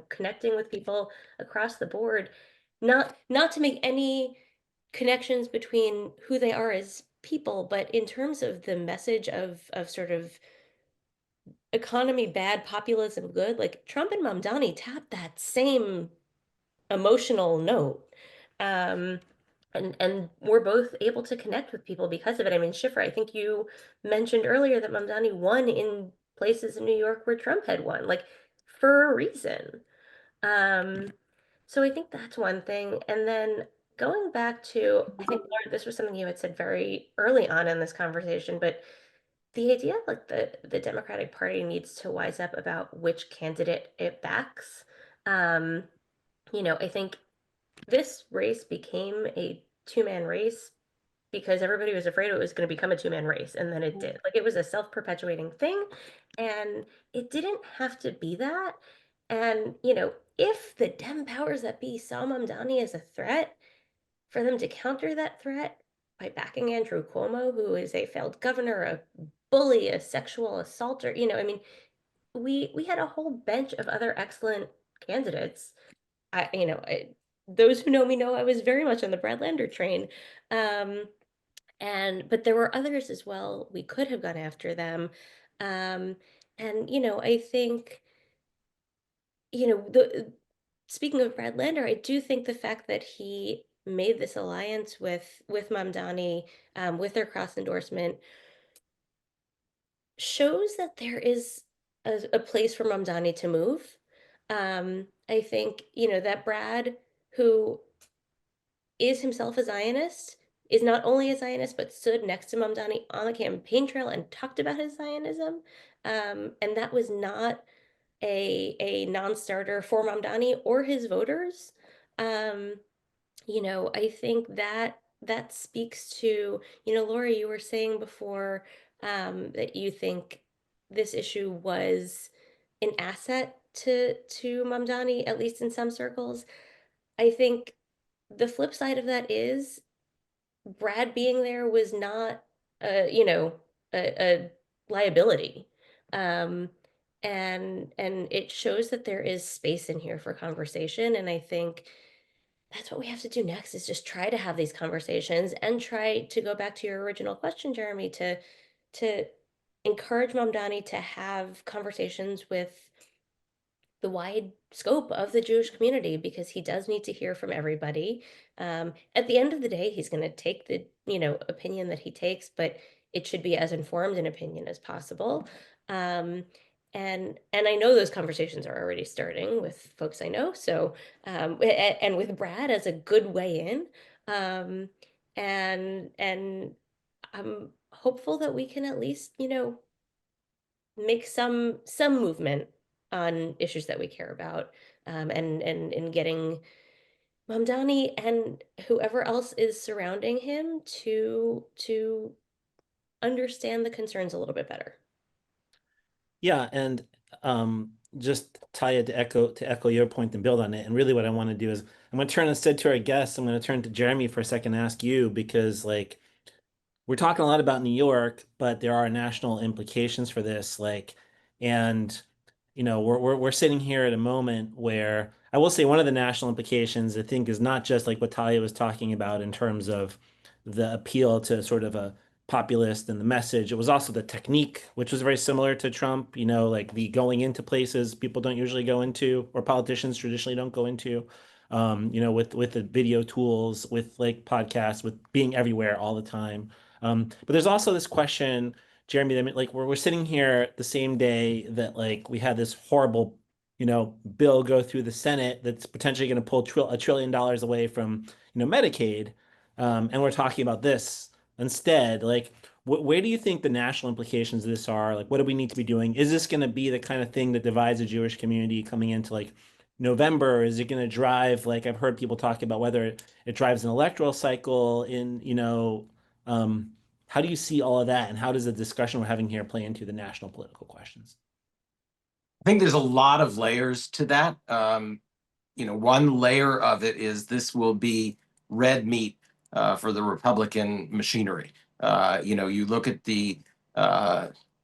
connecting with people across the board, not to make any connections between who they are as people, but in terms of the message of sort of economy bad, populism good. Like Trump and Mamdani tapped that same emotional note. um and we're both able to connect with people because of it. I mean, Shifra, I think you mentioned earlier that Mamdani won in places in New York where Trump had won, like for a reason. Um, so I think that's one thing. And then going back to, I think, Laura, this was something you had said very early on in this conversation, but the idea like the Democratic Party needs to wise up about which candidate it backs. I think this race became a two-man race because everybody was afraid it was going to become a two-man race, and then it did. Like, it was a self-perpetuating thing, and it didn't have to be that. And if the Dem powers that be saw Mamdani as a threat, for them to counter that threat by backing Andrew Cuomo, who is a failed governor, a bully, a sexual assaulter, I mean, we had a whole bench of other excellent candidates. Those who know me know I was very much on the Brad Lander train. But there were others as well. We could have gone after them. I think, speaking of Brad Lander, I do think the fact that he made this alliance with Mamdani, with their cross endorsement, shows that there is a place for Mamdani to move. I think, that Brad, who is himself a Zionist, is not only a Zionist, but stood next to Mamdani on the campaign trail and talked about his Zionism. And that was not a non-starter for Mamdani or his voters. I think that speaks to, Laura, you were saying before that you think this issue was an asset to Mamdani, at least in some circles. I think the flip side of that is Brad being there was not a liability. Um, and it shows that there is space in here for conversation. And I think that's what we have to do next, is just try to have these conversations and try to go back to your original question, Jeremy, to encourage Mamdani to have conversations with the wide scope of the Jewish community, because he does need to hear from everybody. At the end of the day, he's going to take the opinion that he takes, but it should be as informed an opinion as possible. And I know those conversations are already starting with folks I know. So and with Brad as a good way in. And I'm hopeful that we can at least make some movement on issues that we care about, and getting Mamdani and whoever else is surrounding him to understand the concerns a little bit better. Yeah, and just Talia, to echo your point and build on it. And really what I want to do is I'm going to turn instead to our guests. I'm going to turn to Jeremy for a second and ask you, because like we're talking a lot about New York, but there are national implications for this. And we're sitting here at a moment where I will say one of the national implications I think is not just like what Talia was talking about in terms of the appeal to sort of a populist and the message. It was also the technique, which was very similar to Trump, like the going into places people don't usually go into, or politicians traditionally don't go into, with the video tools, with like podcasts, with being everywhere all the time. But there's also this question, Jeremy, that like we're sitting here the same day that like we had this horrible, bill go through the Senate that's potentially going to pull $1 trillion away from, Medicaid, and we're talking about this instead. Like, where do you think the national implications of this are? Like, what do we need to be doing? Is this going to be the kind of thing that divides the Jewish community coming into like November? Is it going to drive, like I've heard people talk about whether it drives an electoral cycle in, how do you see all of that, and how does the discussion we're having here play into the national political questions? I think there's a lot of layers to that. One layer of it is this will be red meat for the Republican machinery. You look at the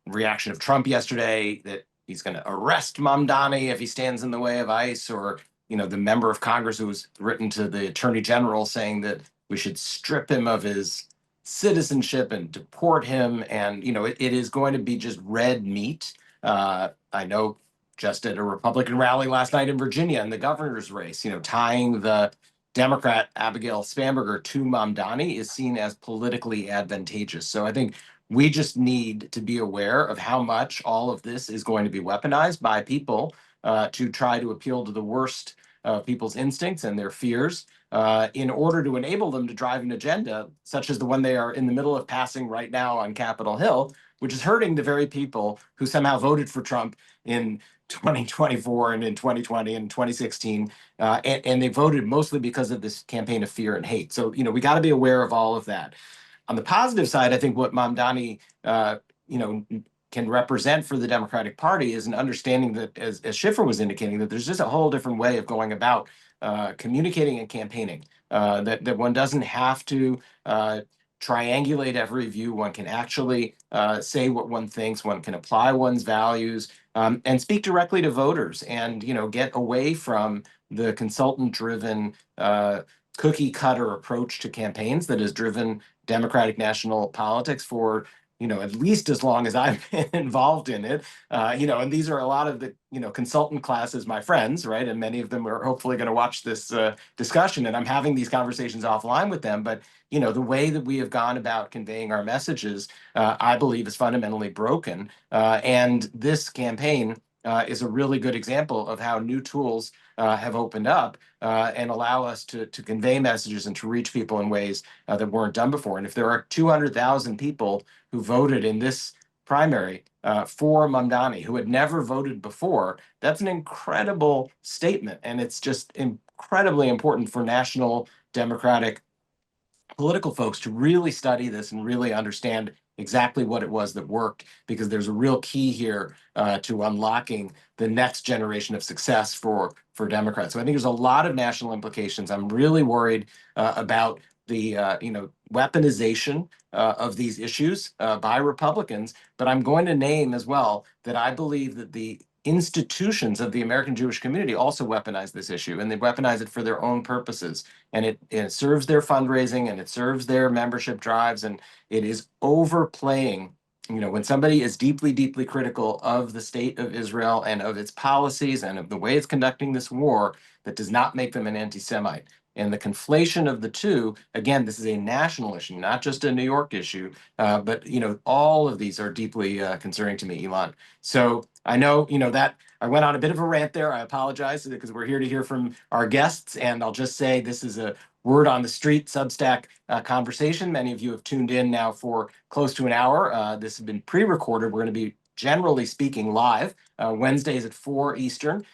reaction of Trump yesterday that he's going to arrest Mamdani if he stands in the way of ICE, or the member of Congress who was written to the Attorney General saying that we should strip him of his citizenship and deport him. And it is going to be just red meat. I know just at a Republican rally last night in Virginia in the governor's race, tying the Democrat Abigail Spanberger to Mamdani is seen as politically advantageous. So I think we just need to be aware of how much all of this is going to be weaponized by people to try to appeal to the worst people's instincts and their fears in order to enable them to drive an agenda such as the one they are in the middle of passing right now on Capitol Hill, which is hurting the very people who somehow voted for Trump in 2024 and in 2020 and 2016. And they voted mostly because of this campaign of fear and hate. So, we got to be aware of all of that. On the positive side, I think what Mamdani, can represent for the Democratic Party is an understanding that, as Shifra was indicating, that there's just a whole different way of going about communicating and campaigning. That one doesn't have to triangulate every view. One can actually say what one thinks. One can apply one's values and speak directly to voters, and get away from the consultant-driven cookie-cutter approach to campaigns that has driven Democratic national politics for at least as long as I've been involved in it. And these are a lot of the consultant classes, my friends, right? And many of them are hopefully going to watch this discussion, and I'm having these conversations offline with them. But the way that we have gone about conveying our messages, I believe, is fundamentally broken. And this campaign is a really good example of how new tools have opened up and allow us to convey messages and to reach people in ways that weren't done before. And if there are 200,000 people who voted in this primary for Mamdani, who had never voted before, that's an incredible statement. And it's just incredibly important for national Democratic political folks to really study this and really understand exactly what it was that worked, because there's a real key here to unlocking the next generation of success for Democrats. So I think there's a lot of national implications. I'm really worried about the weaponization of these issues by Republicans, but I'm going to name as well that I believe that the institutions of the American Jewish community also weaponize this issue, and they weaponize it for their own purposes. And it serves their fundraising, and it serves their membership drives, and it is overplaying. When somebody is deeply, deeply critical of the state of Israel and of its policies and of the way it's conducting this war, that does not make them an anti-Semite. And the conflation of the two, again, this is a national issue, not just a New York issue, but all of these are deeply concerning to me, Ilan. So I know, that I went on a bit of a rant there. I apologize, because we're here to hear from our guests, and I'll just say this is a word on the street Substack conversation. Many of you have tuned in now for close to an hour. This has been pre-recorded. We're going to be generally speaking live Wednesdays at 4 Eastern.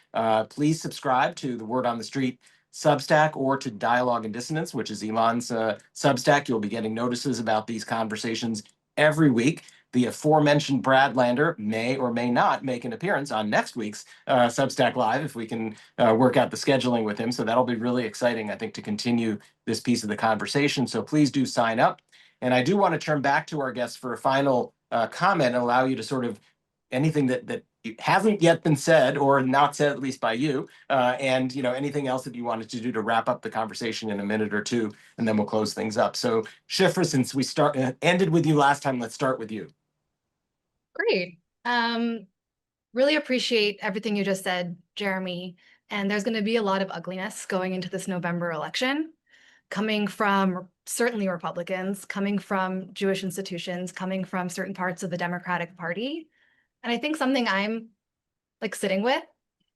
Please subscribe to the Word on the Street Substack or to Dialogue and Dissonance, which is Ilan's Substack. You'll be getting notices about these conversations every week. The aforementioned Brad Lander may or may not make an appearance on next week's Substack Live if we can work out the scheduling with him. So that'll be really exciting, I think, to continue this piece of the conversation. So please do sign up. And I do want to turn back to our guests for a final comment and allow you to sort of anything that hasn't yet been said, or not said at least by you, and anything else that you wanted to do to wrap up the conversation in a minute or two, and then we'll close things up. So Shifra, since we ended with you last time, let's start with you. Great. Really appreciate everything you just said, Jeremy. And there's going to be a lot of ugliness going into this November election, coming from certainly Republicans, coming from Jewish institutions, coming from certain parts of the Democratic Party. And I think something I'm sitting with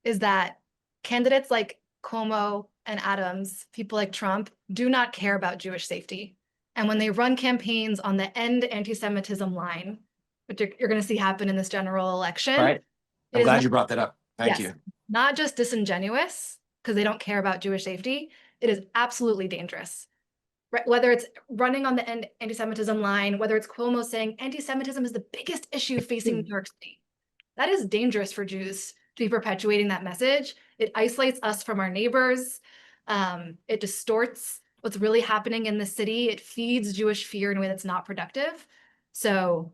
is that candidates like Cuomo and Adams, people like Trump, do not care about Jewish safety. And when they run campaigns on the end anti-Semitism line, which you're going to see happen in this general election. Right. I'm glad you brought that up. Thank you. Not just disingenuous because they don't care about Jewish safety. It is absolutely dangerous. Whether it's running on the end anti-Semitism line, whether it's Cuomo saying anti-Semitism is the biggest issue facing New York State. That is dangerous for Jews to be perpetuating that message. It isolates us from our neighbors. It distorts what's really happening in the city. It feeds Jewish fear in a way that's not productive. So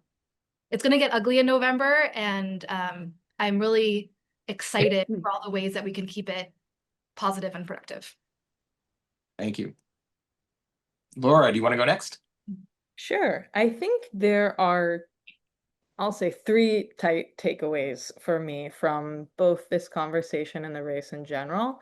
it's going to get ugly in November, and I'm really excited for all the ways that we can keep it positive and productive. Thank you. Laura, do you want to go next? Sure. I think there are, I'll say, three tight takeaways for me from both this conversation and the race in general.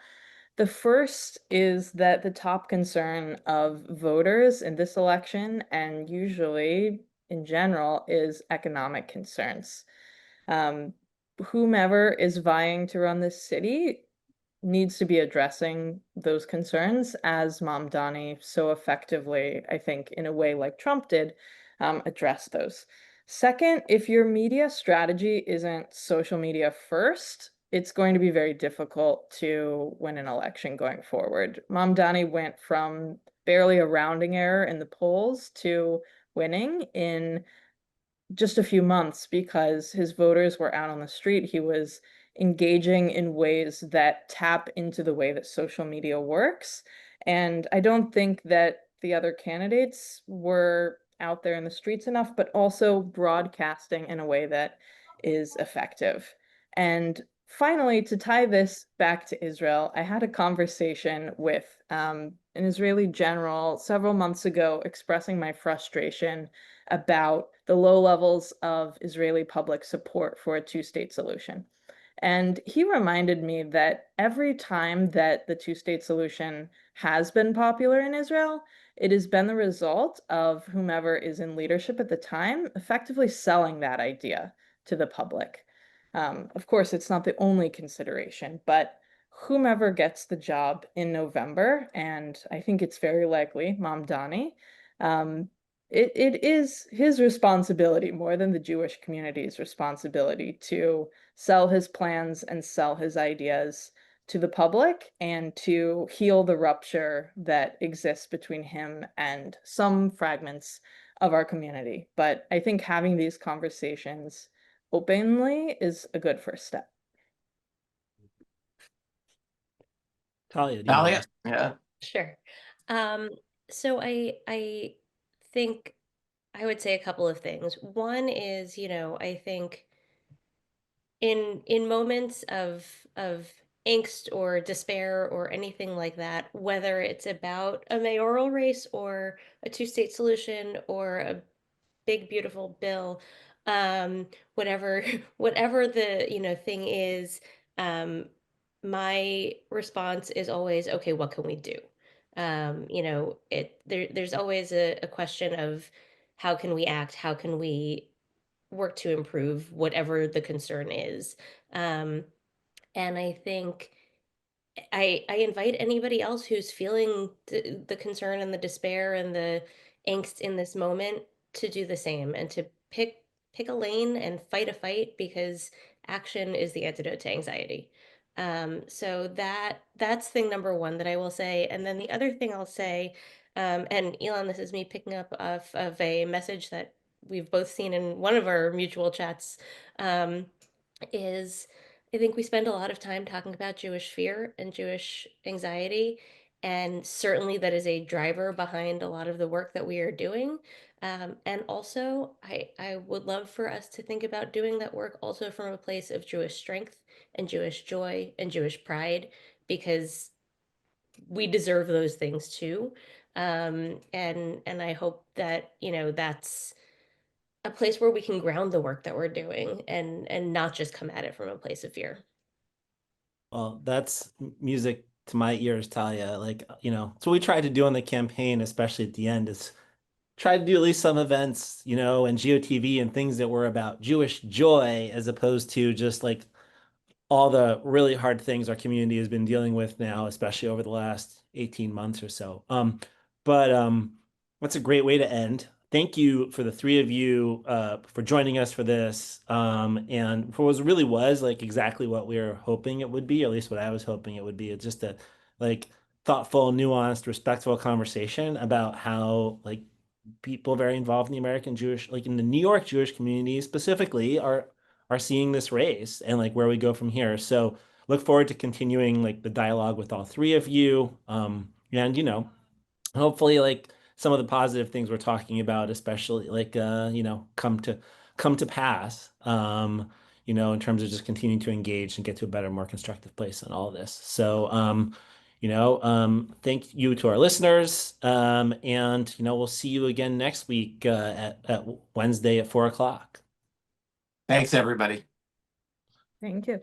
The first is that the top concern of voters in this election, and usually in general, is economic concerns. Whomever is vying to run this city needs to be addressing those concerns, as Mamdani so effectively, I think, in a way like Trump did, address those. Second, if your media strategy isn't social media first, it's going to be very difficult to win an election going forward. Mamdani went from barely a rounding error in the polls to winning in just a few months because his voters were out on the street. He was engaging in ways that tap into the way that social media works. And I don't think that the other candidates were out there in the streets enough, but also broadcasting in a way that is effective. And finally, to tie this back to Israel, I had a conversation with an Israeli general several months ago expressing my frustration about the low levels of Israeli public support for a two-state solution. And he reminded me that every time that the two-state solution has been popular in Israel, it has been the result of whomever is in leadership at the time effectively selling that idea to the public. Of course, it's not the only consideration, but whomever gets the job in November, and I think it's very likely Mamdani, it is his responsibility more than the Jewish community's responsibility to sell his plans and sell his ideas to the public and to heal the rupture that exists between him and some fragments of our community. But I think having these conversations openly is a good first step. Talia, do you want Talia? to? Yeah. Sure. So I think I would say a couple of things. One is, I think in moments of angst or despair or anything like that, whether it's about a mayoral race or a two-state solution or a big beautiful bill, whatever whatever the thing is, my response is always, okay, what can we do? There's always a question of how can we act, how can we work to improve whatever the concern is. um, and I think I invite anybody else who's feeling the concern and the despair and the angst in this moment to do the same and to pick a lane and fight a fight, because action is the antidote to anxiety. So that's thing number one that I will say. And then the other thing I'll say, and Elon, this is me picking up off of a message that we've both seen in one of our mutual chats, is I think we spend a lot of time talking about Jewish fear and Jewish anxiety, and certainly that is a driver behind a lot of the work that we are doing. And also, I would love for us to think about doing that work also from a place of Jewish strength and Jewish joy and Jewish pride, because we deserve those things too. And I hope that, that's a place where we can ground the work that we're doing and not just come at it from a place of fear. Well, that's music to my ears, Talia. Like, so we tried to do on the campaign, especially at the end, is try to do at least some events, and GOTV and things that were about Jewish joy as opposed to just like all the really hard things our community has been dealing with now, especially over the last 18 months or so. But that's a great way to end. Thank you for the three of you for joining us for this. And for what really was like exactly what we were hoping it would be, or at least what I was hoping it would be. It's just a like thoughtful, nuanced, respectful conversation about how like people very involved in the American Jewish, like in the New York Jewish community specifically, are seeing this race and like where we go from here. So look forward to continuing like the dialogue with all three of you. And hopefully like some of the positive things we're talking about, especially like come to pass. In terms of just continuing to engage and get to a better, more constructive place in all of this. So thank you to our listeners. And we'll see you again next week at Wednesday at 4 o'clock. Thanks, everybody. Thank you.